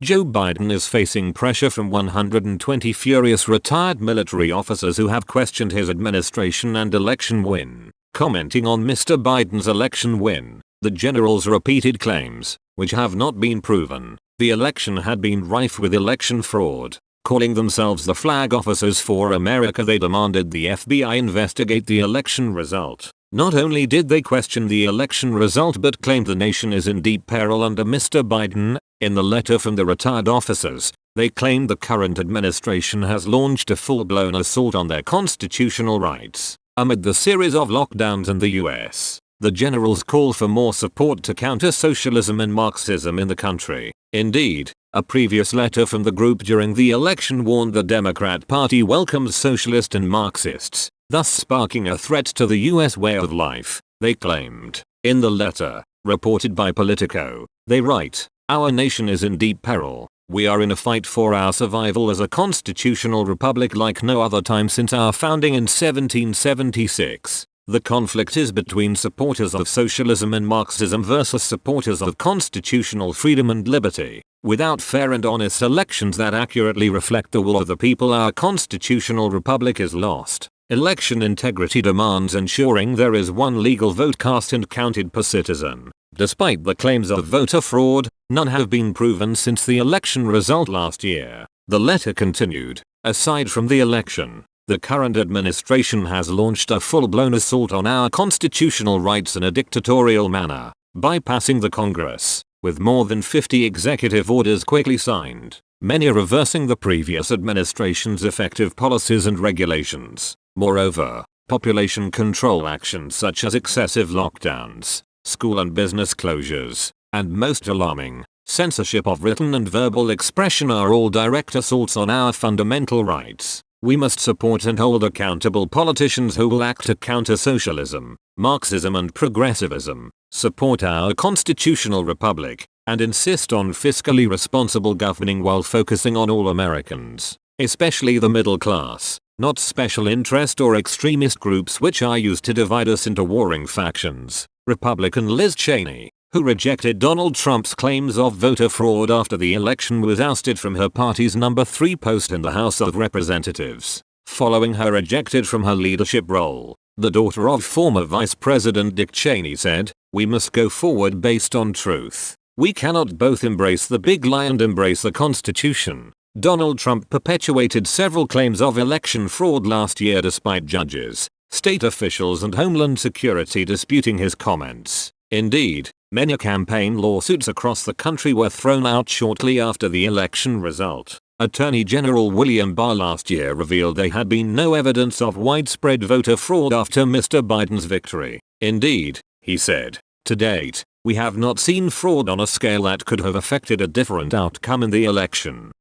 Joe Biden is facing pressure from 120 furious retired military officers who have questioned his administration and election win. Commenting on Mr. Biden's election win, the generals repeated claims, which have not been proven, the election had been rife with election fraud. Calling themselves the Flag Officers for America, they demanded the FBI investigate the election result. Not only did they question the election result but claimed the nation is in deep peril under Mr. Biden. In the letter from the retired officers, they claimed the current administration has launched a full-blown assault on their constitutional rights. Amid the series of lockdowns in the US, the generals call for more support to counter socialism and Marxism in the country. Indeed, a previous letter from the group during the election warned the Democrat Party welcomes socialists and Marxists, thus sparking a threat to the US way of life, they claimed. In the letter, reported by Politico, they write, "Our nation is in deep peril. We are in a fight for our survival as a constitutional republic like no other time since our founding in 1776. The conflict is between supporters of socialism and Marxism versus supporters of constitutional freedom and liberty. Without fair and honest elections that accurately reflect the will of the people, our constitutional republic is lost. Election integrity demands ensuring there is one legal vote cast and counted per citizen. Despite the claims of voter fraud, none have been proven since the election result last year." The letter continued, "Aside from the election, the current administration has launched a full-blown assault on our constitutional rights in a dictatorial manner, bypassing the Congress, with more than 50 executive orders quickly signed, many reversing the previous administration's effective policies and regulations. Moreover, population control actions such as excessive lockdowns, school and business closures, and most alarming, censorship of written and verbal expression are all direct assaults on our fundamental rights. We must support and hold accountable politicians who will act to counter socialism, Marxism and progressivism, support our constitutional republic, and insist on fiscally responsible governing while focusing on all Americans, especially the middle class, not special interest or extremist groups which are used to divide us into warring factions." Republican Liz Cheney, who rejected Donald Trump's claims of voter fraud after the election, was ousted from her party's number 3 post in the House of Representatives, following her ejected from her leadership role. The daughter of former Vice President Dick Cheney said, "We must go forward based on truth. We cannot both embrace the big lie and embrace the Constitution." Donald Trump perpetuated several claims of election fraud last year despite judges, state officials and Homeland Security disputing his comments. Indeed, many campaign lawsuits across the country were thrown out shortly after the election result. Attorney General William Barr last year revealed there had been no evidence of widespread voter fraud after Mr. Biden's victory. Indeed, he said, "To date, we have not seen fraud on a scale that could have affected a different outcome in the election."